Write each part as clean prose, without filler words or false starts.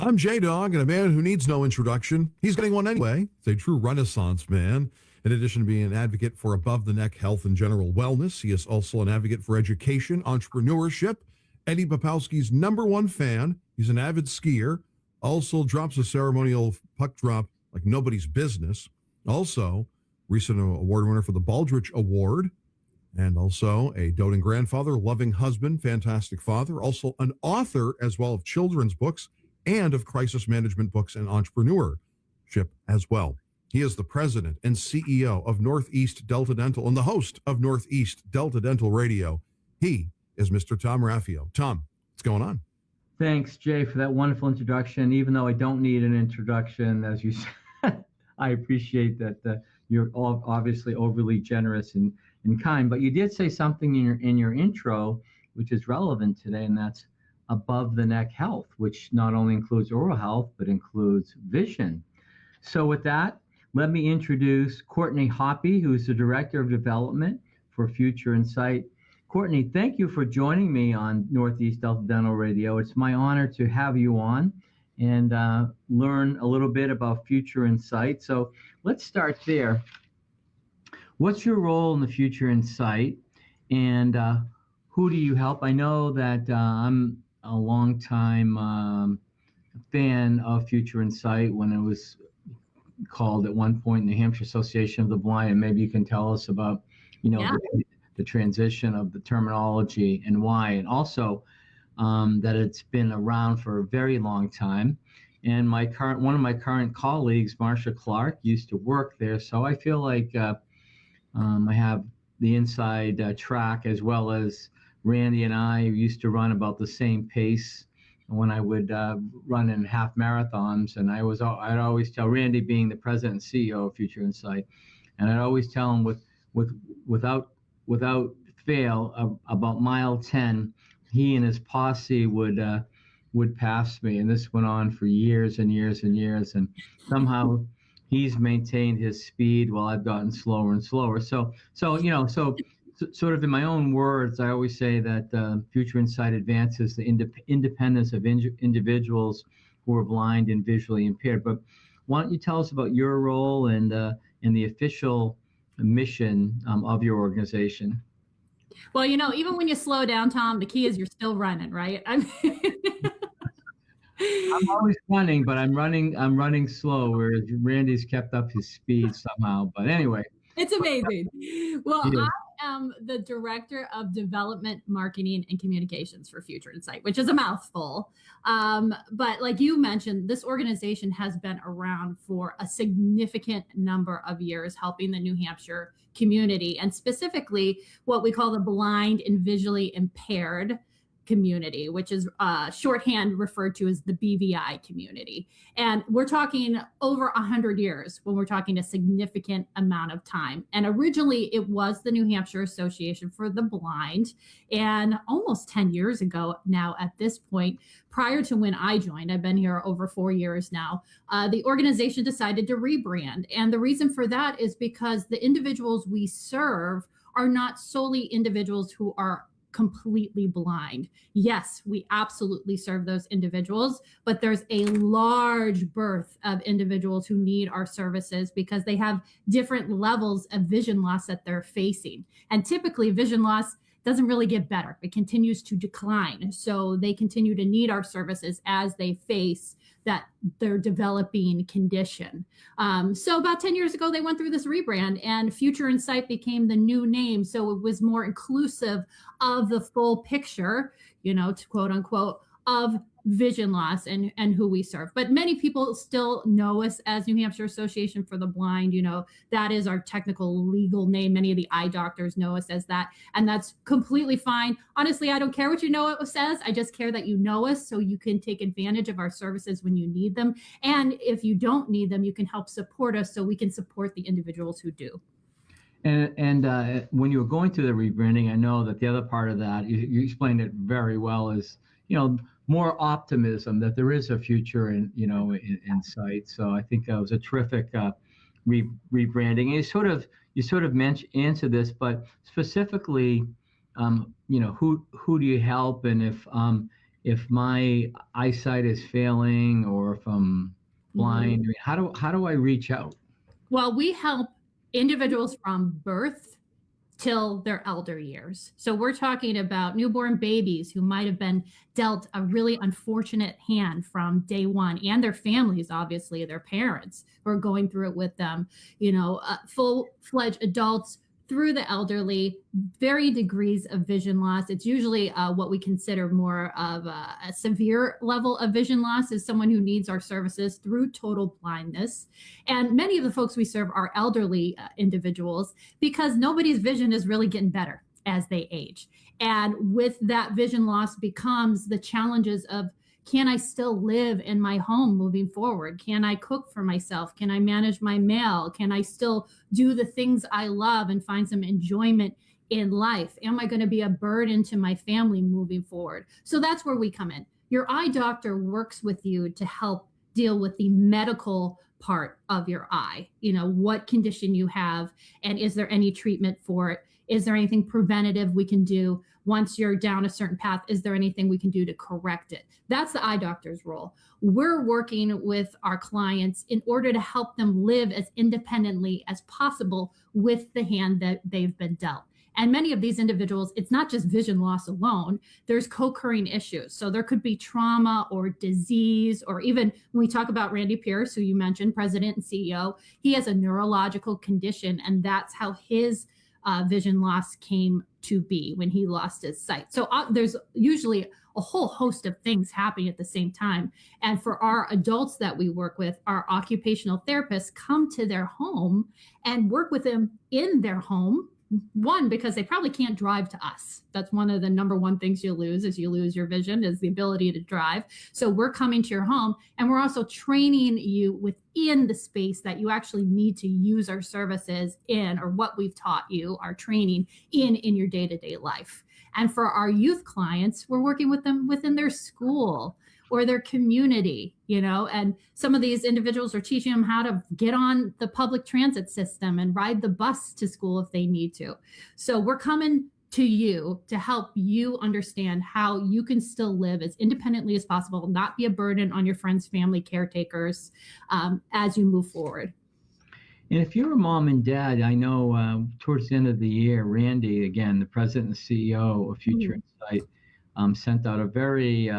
I'm J-Dog, and a man who needs no introduction. He's getting one anyway. It's a true Renaissance man. In addition to being an advocate for above-the-neck health and general wellness, he is also an advocate for education, entrepreneurship. Eddie Popowski's number one fan. He's an avid skier. Also drops a ceremonial puck drop like nobody's business. Also, recent award winner for the Baldrige Award. And also a doting grandfather, loving husband, fantastic father. Also an author as well of children's books and of crisis management books and entrepreneurship as well. He is the president and CEO of Northeast Delta Dental and the host of Northeast Delta Dental Radio. He is Mr. Tom Raffio. Tom, what's going on? Thanks, Jay, for that wonderful introduction. Even though I don't need an introduction, as you said, I appreciate that you're all obviously overly generous and kind. But you did say something in your intro, which is relevant today, and that's above the neck health, which not only includes oral health, but includes vision. So with that, let me introduce Courtney Hoppe, who is the Director of Development for Future Insight. Courtney, thank you for joining me on Northeast Delta Dental Radio. It's my honor to have you on and learn a little bit about Future Insight. So let's start there. What's your role in the Future Insight, and who do you help? I know that I'm a longtime fan of Future Insight when it was called at one point the Hampshire Association of the Blind, and maybe you can tell us about, the transition of the terminology and why, and also that it's been around for a very long time. And one of my current colleagues, Marcia Clark, used to work there, so I feel like I have the inside track, as well as Randy and I used to run about the same pace when I would run in half marathons. And I'd always tell Randy, being the president and CEO of Future Insight, and I'd always tell him without fail, about mile 10, he and his posse would pass me. And this went on for years and years and years. And somehow he's maintained his speed while I've gotten slower and slower. So sort of in my own words, I always say that Future Insight advances the independence of individuals who are blind and visually impaired. But why don't you tell us about your role and the official mission of your organization? Well, even when you slow down, Tom, the key is you're still running, right? I'm always running, but I'm running slow, whereas Randy's kept up his speed somehow. But anyway. It's amazing. Well, I am the Director of Development, Marketing, and Communications for Future Insight, which is a mouthful. But like you mentioned, this organization has been around for a significant number of years, helping the New Hampshire community, and specifically what we call the blind and visually impaired community, which is shorthand referred to as the BVI community. And we're talking over 100 years when we're talking a significant amount of time. And originally it was the New Hampshire Association for the Blind. And almost 10 years ago now at this point, prior to when I joined, I've been here over 4 years now, the organization decided to rebrand. And the reason for that is because the individuals we serve are not solely individuals who are completely blind. Yes, we absolutely serve those individuals, but there's a large berth of individuals who need our services because they have different levels of vision loss that they're facing. And typically vision loss doesn't really get better. It continues to decline. So they continue to need our services as they face that their developing condition. So about 10 years ago, they went through this rebrand, and Future Insight became the new name. So it was more inclusive of the full picture, to quote unquote, of vision loss and who we serve. But many people still know us as New Hampshire Association for the Blind. That is our technical legal name. Many of the eye doctors know us as that, and that's completely fine. Honestly, I don't care what it says. I just care that you know us so you can take advantage of our services when you need them. And if you don't need them, you can help support us so we can support the individuals who do. And when you were going through the rebranding, I know that the other part of that, you explained it very well, is, more optimism that there is a future in sight. So I think that was a terrific rebranding. And you sort of answered this, but specifically, who do you help, and if my eyesight is failing or if I'm blind, I mean, how do I reach out? Well, we help individuals from birth till their elder years. So we're talking about newborn babies who might have been dealt a really unfortunate hand from day one, and their families, obviously, their parents who are going through it with them, full-fledged adults through the elderly, varying degrees of vision loss. It's usually what we consider more of a severe level of vision loss is someone who needs our services through total blindness. And many of the folks we serve are elderly individuals because nobody's vision is really getting better as they age. And with that vision loss becomes the challenges of, can I still live in my home moving forward? Can I cook for myself? Can I manage my mail? Can I still do the things I love and find some enjoyment in life? Am I going to be a burden to my family moving forward? So that's where we come in. Your eye doctor works with you to help deal with the medical part of your eye. What condition you have, and is there any treatment for it? Is there anything preventative we can do? Once you're down a certain path, is there anything we can do to correct it? That's the eye doctor's role. We're working with our clients in order to help them live as independently as possible with the hand that they've been dealt. And many of these individuals, it's not just vision loss alone, there's co-occurring issues. So there could be trauma or disease, or even when we talk about Randy Pierce, who you mentioned, president and CEO, he has a neurological condition, and that's how his vision loss came to be when he lost his sight. So there's usually a whole host of things happening at the same time. And for our adults that we work with, our occupational therapists come to their home and work with them in their home. One, because they probably can't drive to us. That's one of the number one things you lose your vision, is the ability to drive. So we're coming to your home, and we're also training you within the space that you actually need to use our services in, or what we've taught you, our training in your day-to-day life. And for our youth clients, we're working with them within their school or their community, and some of these individuals are teaching them how to get on the public transit system and ride the bus to school if they need to. So we're coming to you to help you understand how you can still live as independently as possible, not be a burden on your friends, family, caretakers as you move forward. And if you're a mom and dad, I know towards the end of the year, Randy, again, the president and CEO of Future Insight, sent out a very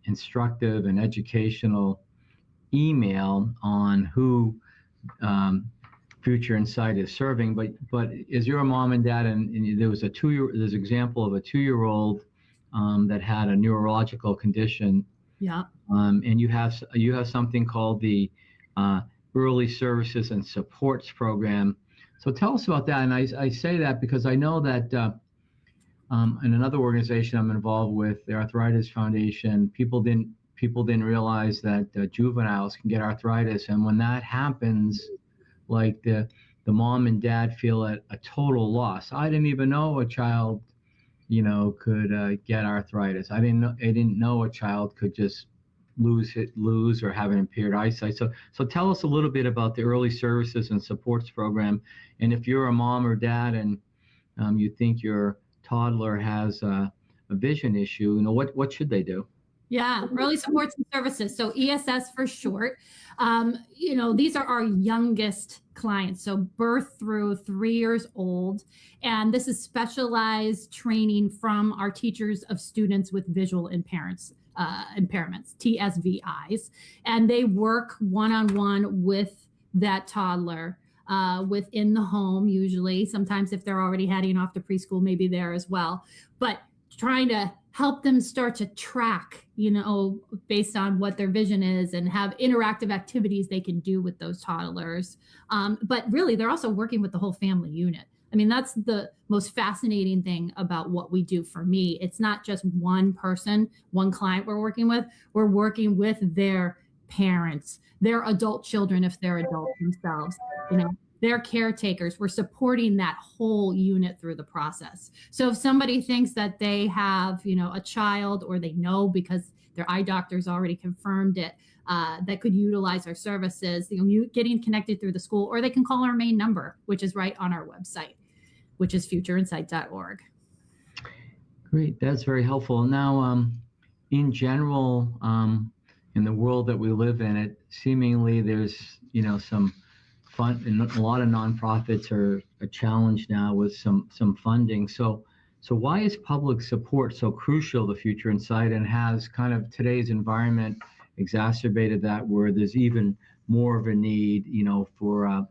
instructive and educational email on who Future Insight is serving. But as you're a mom and dad, and there's an example of a 2-year-old that had a neurological condition. Yeah. And you have something called the Early Services and Supports Program. So tell us about that. And I say that because I know that in another organization I'm involved with, the Arthritis Foundation, people didn't realize that juveniles can get arthritis, and when that happens, like the mom and dad feel at a total loss. I didn't even know a child, could get arthritis. I didn't know a child could just lose or have an impaired eyesight. So tell us a little bit about the Early Services and Supports Program, and if you're a mom or dad and you think your toddler has a vision issue, what should they do? Yeah, early supports and services. So ESS for short. These are our youngest clients, so birth through 3 years old. And this is specialized training from our teachers of students with visual impairments, TSVIs. And they work one-on-one with that toddler within the home, usually. Sometimes if they're already heading off to preschool, maybe there as well. But trying to help them start to track, based on what their vision is, and have interactive activities they can do with those toddlers. But really, they're also working with the whole family unit. I mean, that's the most fascinating thing about what we do for me. It's not just one person, one client we're working with. We're working with their parents, their adult children, if they're adults themselves, their caretakers. We're supporting that whole unit through the process. So if somebody thinks that they have, a child, or they know because their eye doctor's already confirmed it, that could utilize our services, getting connected through the school, or they can call our main number, which is right on our website, which is futureinsight.org. Great. That's very helpful. Now, in general, in the world that we live in, it seemingly there's, some fun, and a lot of nonprofits are challenged now with some funding. So why is public support so crucial to Future Insight, and has kind of today's environment exacerbated that, where there's even more of a need, for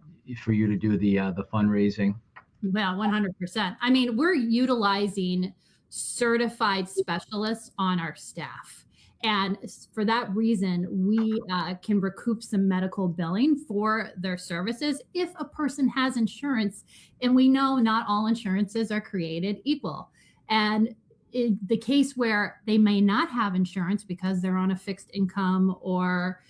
you to do the fundraising? Well, 100%. I mean, we're utilizing certified specialists on our staff. And for that reason, we can recoup some medical billing for their services if a person has insurance. And we know not all insurances are created equal. And in the case where they may not have insurance because they're on a fixed income, or,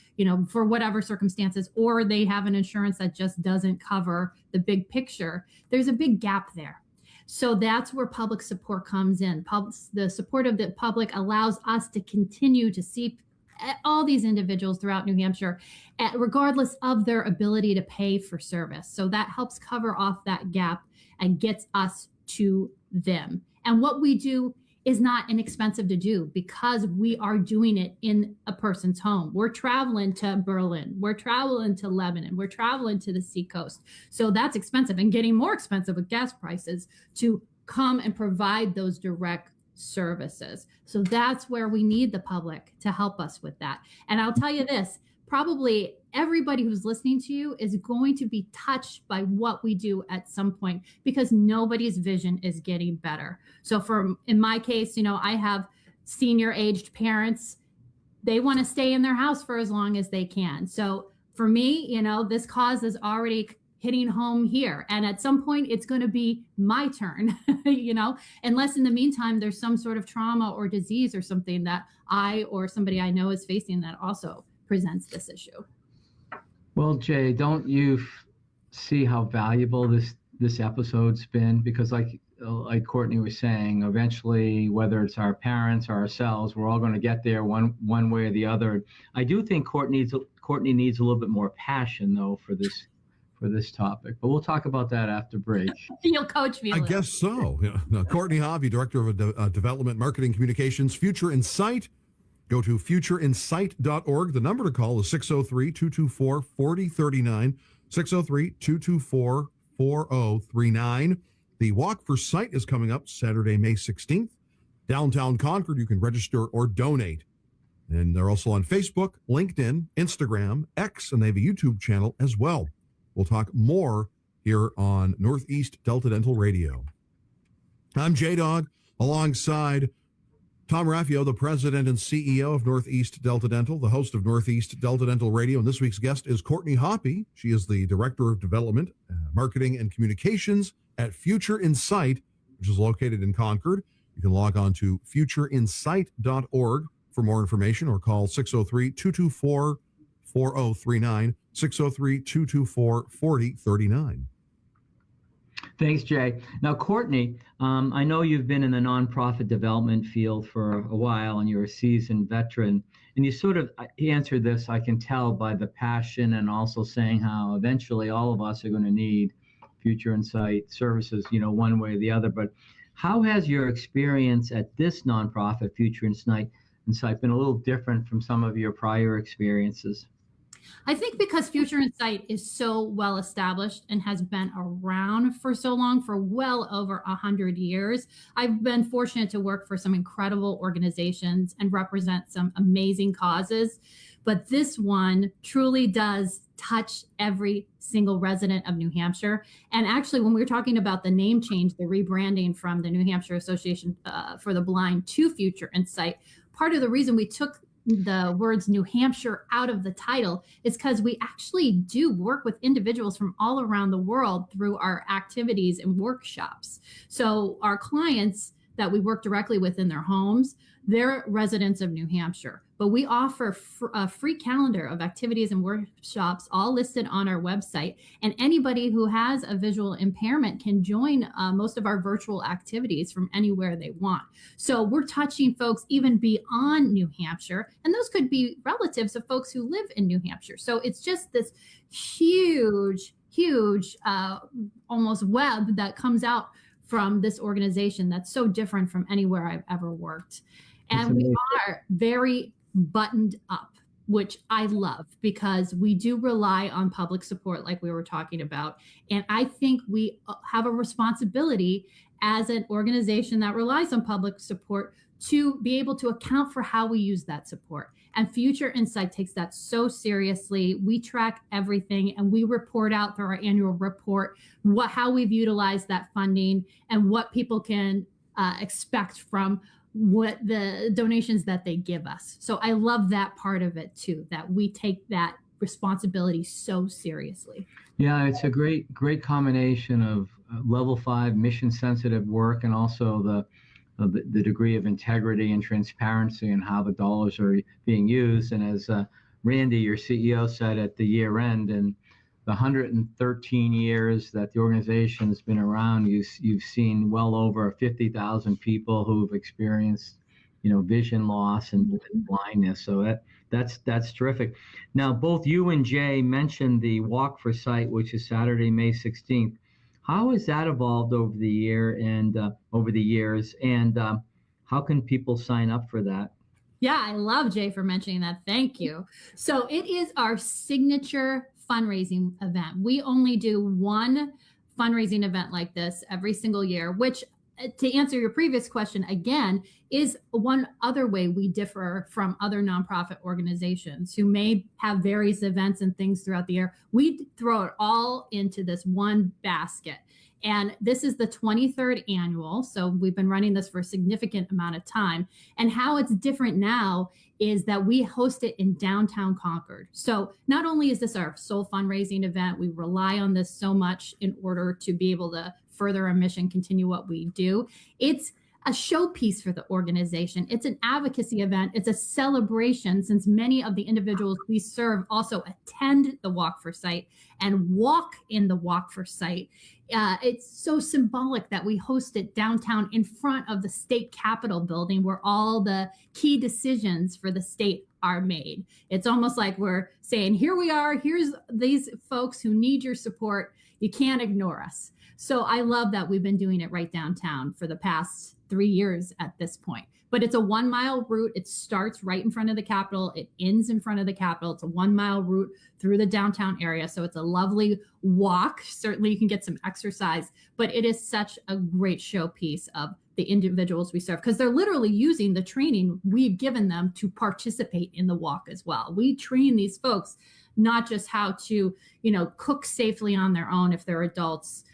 for whatever circumstances, or they have an insurance that just doesn't cover the big picture, there's a big gap there. So that's where public support comes in. The support of the public allows us to continue to see all these individuals throughout New Hampshire, regardless of their ability to pay for service. So that helps cover off that gap and gets us to them. And what we do is not inexpensive to do, because we are doing it in a person's home. We're traveling to Berlin, we're traveling to Lebanon, we're traveling to the seacoast. So that's expensive, and getting more expensive with gas prices to come and provide those direct services. So that's where we need the public to help us with that. And I'll tell you this, probably everybody who's listening to you is going to be touched by what we do at some point, because nobody's vision is getting better. So in my case, I have senior aged parents. They want to stay in their house for as long as they can. So for me, this cause is already hitting home here. And at some point it's going to be my turn, unless in the meantime, there's some sort of trauma or disease or something that I or somebody I know is facing that also presents this issue. Well, Jay, don't you see how valuable this episode's been? Because like Courtney was saying, eventually, whether it's our parents or ourselves, we're all going to get there one way or the other. I do think Courtney needs a little bit more passion, though, for this topic. But we'll talk about that after break. You'll coach me. I guess so. Now, Courtney Hoppe, Director of Development, Marketing, Communications, Future Insight. Go to futureinsight.org. The number to call is 603-224-4039, 603-224-4039. The Walk for Sight is coming up Saturday, May 16th. Downtown Concord, you can register or donate. And they're also on Facebook, LinkedIn, Instagram, X, and they have a YouTube channel as well. We'll talk more here on Northeast Delta Dental Radio. I'm J-Dog, alongside Tom Raffio, the president and CEO of Northeast Delta Dental, the host of Northeast Delta Dental Radio. And this week's guest is Courtney Hoppe. She is the Director of Development, Marketing, and Communications at Future Insight, which is located in Concord. You can log on to futureinsight.org for more information, or call 603-224-4039, 603-224-4039. Thanks, Jay. Now, Courtney, I know you've been in the nonprofit development field for a while, and you're a seasoned veteran. And you sort of answered this, I can tell, by the passion, and also saying how eventually all of us are going to need Future Insight services, one way or the other. But how has your experience at this nonprofit, Future Insight, been a little different from some of your prior experiences? I think because Future Insight is so well established and has been around for so long, for well over 100 years, I've been fortunate to work for some incredible organizations and represent some amazing causes. But this one truly does touch every single resident of New Hampshire. And actually, when we were talking about the name change, the rebranding from the New Hampshire Association for the Blind to Future Insight, part of the reason we took the words New Hampshire out of the title is because we actually do work with individuals from all around the world through our activities and workshops. So our clients that we work directly with in their homes, they're residents of New Hampshire, but we offer a free calendar of activities and workshops all listed on our website. And anybody who has a visual impairment can join most of our virtual activities from anywhere they want. So we're touching folks even beyond New Hampshire, and those could be relatives of folks who live in New Hampshire. So it's just this huge almost web that comes out from this organization that's so different from anywhere I've ever worked. And we are very buttoned up, which I love, because we do rely on public support like we were talking about. And I think we have a responsibility as an organization that relies on public support to be able to account for how we use that support. And Future Insight takes that so seriously. We track everything and we report out through our annual report how we've utilized that funding and what people can expect from what the donations that they give us. So I love that part of it too, that we take that responsibility so seriously. Yeah, it's a great combination of level 5 mission sensitive work and also the degree of integrity and transparency and how the dollars are being used. And as Randy, your CEO, said at the year end, and the 113 years that the organization has been around, you've seen well over 50,000 people who've experienced, vision loss and blindness. So that's terrific. Now, both you and Jay mentioned the Walk for Sight, which is Saturday, May 16th. How has that evolved over the year and over the years, and how can people sign up for that? Yeah, I love Jay for mentioning that. Thank you. So it is our signature fundraising event. We only do one fundraising event like this every single year, which, to answer your previous question again, is one other way we differ from other nonprofit organizations who may have various events and things throughout the year. We throw it all into this one basket. And this is the 23rd annual. So we've been running this for a significant amount of time. And how it's different now is that we host it in downtown Concord. So not only is this our sole fundraising event, we rely on this so much in order to be able to further our mission, continue what we do. It's a showpiece for the organization. It's an advocacy event. It's a celebration, since many of the individuals we serve also attend the Walk for Sight and walk in the Walk for Sight. It's so symbolic that we host it downtown in front of the state capitol building, where all the key decisions for the state are made. It's almost like we're saying, here we are, here's these folks who need your support. You can't ignore us. So I love that we've been doing it right downtown for the past 3 years at this point. But it's a 1 mile route. It starts right in front of the Capitol. It ends in front of the Capitol. It's a 1 mile route through the downtown area. So it's a lovely walk. Certainly you can get some exercise, but it is such a great showpiece of the individuals we serve, because they're literally using the training we've given them to participate in the walk as well. We train these folks not just how to, cook safely on their own if they're adults,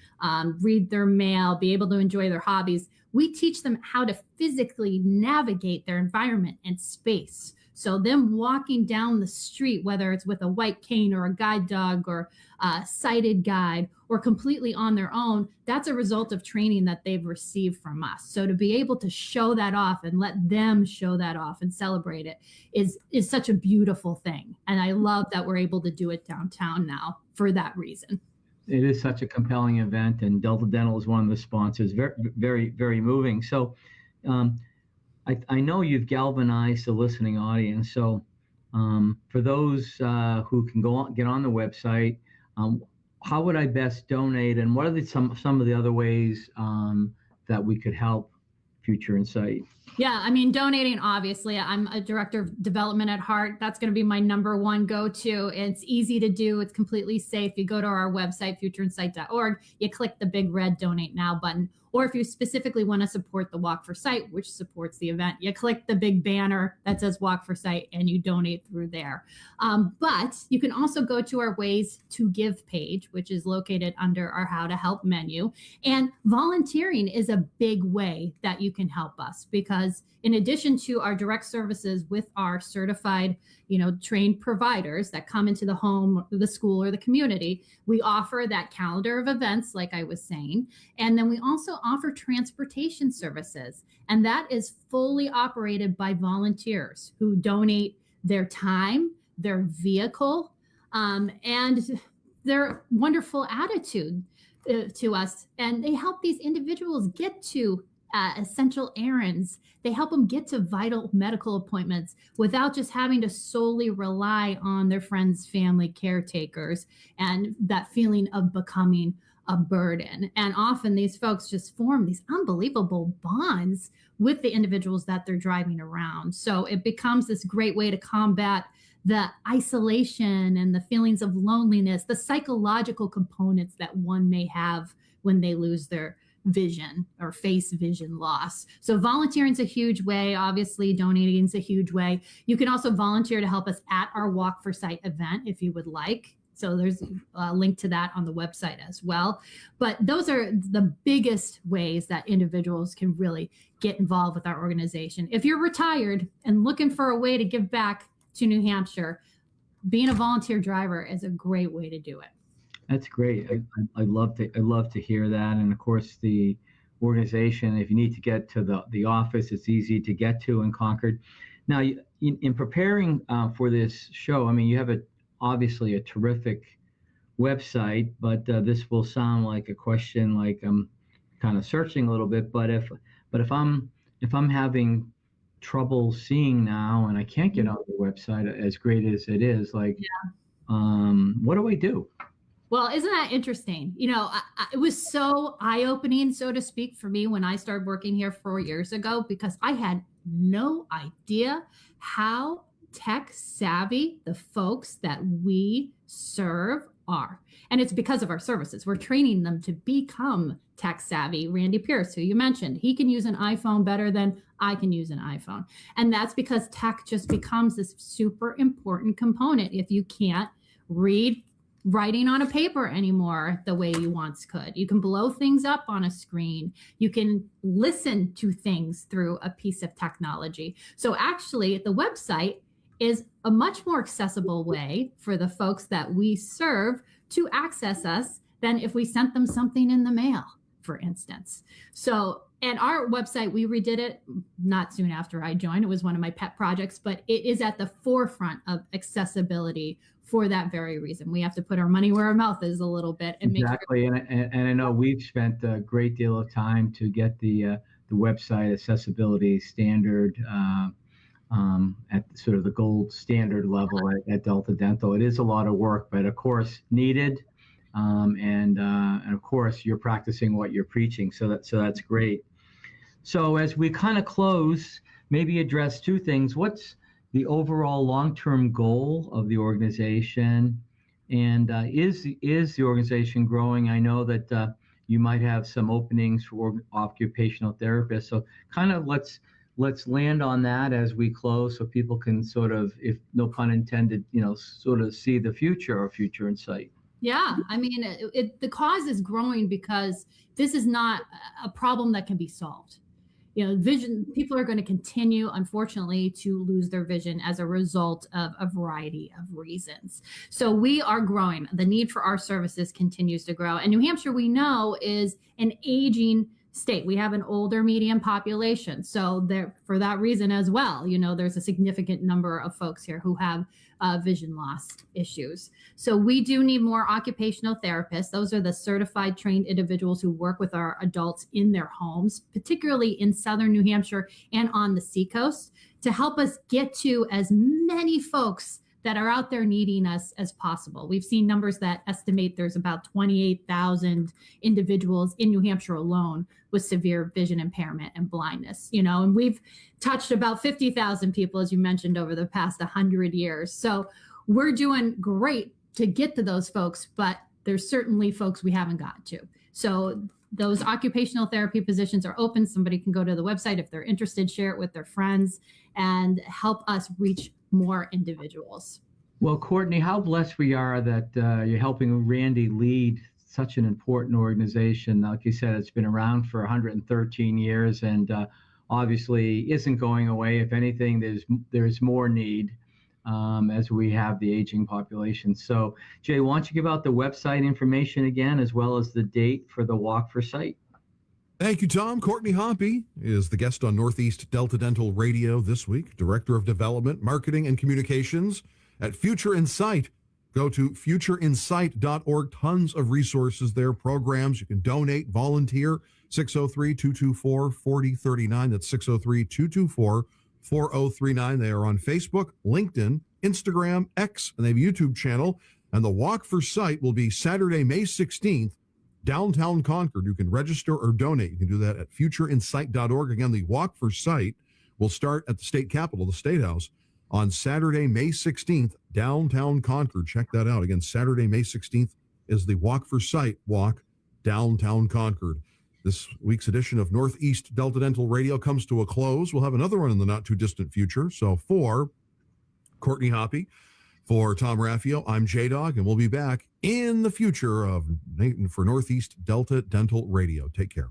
read their mail, be able to enjoy their hobbies. We teach them how to physically navigate their environment and space. So them walking down the street, whether it's with a white cane or a guide dog or a sighted guide or completely on their own, that's a result of training that they've received from us. So to be able to show that off and let them show that off and celebrate it is such a beautiful thing. And I love that we're able to do it downtown now for that reason. It is such a compelling event, and Delta Dental is one of the sponsors. Very, very, very moving. So I know you've galvanized the listening audience. So for those who can get on the website, how would I best donate, and what are some of the other ways that we could help Future Insight? Yeah, I mean, donating, obviously, I'm a director of development at heart. That's going to be my number one go-to. It's easy to do. It's completely safe. You go to our website, futureinsight.org, you click the big red donate now button. Or if you specifically want to support the Walk for Sight, which supports the event, you click the big banner that says Walk for Sight and you donate through there. But you can also go to our Ways to Give page, which is located under our How to Help menu. And volunteering is a big way that you can help us, because in addition to our direct services with our certified, trained providers that come into the home, the school, or the community, we offer that calendar of events, like I was saying. And then we also offer transportation services. And that is fully operated by volunteers who donate their time, their vehicle, and their wonderful attitude to us. And they help these individuals get to essential errands. They help them get to vital medical appointments without just having to solely rely on their friends, family, caretakers, and that feeling of becoming a burden. And often these folks just form these unbelievable bonds with the individuals that they're driving around. So it becomes this great way to combat the isolation and the feelings of loneliness, the psychological components that one may have when they lose their vision or face vision loss. So volunteering is a huge way. Obviously, donating is a huge way. You can also volunteer to help us at our Walk for Sight event if you would like. So there's a link to that on the website as well. But those are the biggest ways that individuals can really get involved with our organization. If you're retired and looking for a way to give back to New Hampshire, being a volunteer driver is a great way to do it. That's great. I love to hear that. And of course, the organization, if you need to get to the office, it's easy to get to in Concord. Now, in preparing for this show, I mean, you have obviously a terrific website, but this will sound like a question like I'm kind of searching a little bit. But if I'm having trouble seeing now and I can't get on the website, as great as it is, like, what do I do? Well, isn't that interesting? You know, it was so eye-opening, so to speak, for me when I started working here 4 years ago, because I had no idea how tech savvy the folks that we serve are. And it's because of our services. We're training them to become tech savvy. Randy Pierce, who you mentioned, he can use an iPhone better than I can use an iPhone. And that's because tech just becomes this super important component. If you can't read writing on a paper anymore the way you once could, you can blow things up on a screen. You can listen to things through a piece of technology. So actually, the website is a much more accessible way for the folks that we serve to access us than if we sent them something in the mail, for instance. So, and our website, we redid it not soon after I joined. It was one of my pet projects, but it is at the forefront of accessibility for that very reason. We have to put our money where our mouth is a little bit. And exactly. Make sure. And I know we've spent a great deal of time to get the website accessibility standard at sort of the gold standard level at Delta Dental. It is a lot of work, but of course needed. And of course you're practicing what you're preaching. So that's great. So as we kind of close, maybe address two things. What's the overall long-term goal of the organization? And is the organization growing? I know that you might have some openings for occupational therapists. So kind of let's land on that as we close, so people can sort of, if no pun intended, sort of see the future or future in sight. Yeah, I mean, the cause is growing because this is not a problem that can be solved. Vision, people are going to continue, unfortunately, to lose their vision as a result of a variety of reasons. So we are growing. The need for our services continues to grow. And New Hampshire, we know, is an aging state. We have an older median population. So there, for that reason as well, there's a significant number of folks here who have vision loss issues. So we do need more occupational therapists. Those are the certified trained individuals who work with our adults in their homes, particularly in southern New Hampshire and on the seacoast, to help us get to as many folks that are out there needing us as possible. We've seen numbers that estimate there's about 28,000 individuals in New Hampshire alone with severe vision impairment and blindness, and we've touched about 50,000 people, as you mentioned, over the past 100 years. So we're doing great to get to those folks, but there's certainly folks we haven't got to. So those occupational therapy positions are open. Somebody can go to the website if they're interested, share it with their friends, and help us reach more individuals. Well, Courtney, how blessed we are that you're helping Randy lead such an important organization. Like you said, it's been around for 113 years and obviously isn't going away. If anything, there's more need as we have the aging population. So, Jay, why don't you give out the website information again, as well as the date for the Walk for Sight? Thank you, Tom. Courtney Hoppe is the guest on Northeast Delta Dental Radio this week, Director of Development, Marketing, and Communications at Future in Sight. Go to futureinsight.org. Tons of resources there, programs. You can donate, volunteer, 603-224-4039. That's 603-224-4039. They are on Facebook, LinkedIn, Instagram, X, and they have a YouTube channel. And the Walk for Sight will be Saturday, May 16th, downtown Concord. You can register or donate. You can do that at futureinsight.org. Again, the Walk for Sight will start at the state capitol, the State House, on Saturday, May 16th, downtown Concord. Check that out. Again, Saturday, May 16th is the Walk for Sight walk downtown Concord. This week's edition of Northeast Delta Dental Radio comes to a close. We'll have another one in the not too distant future. So for Courtney Hoppe, for Tom Raffio, I'm J-Dog, and we'll be back in the future for Northeast Delta Dental Radio. Take care.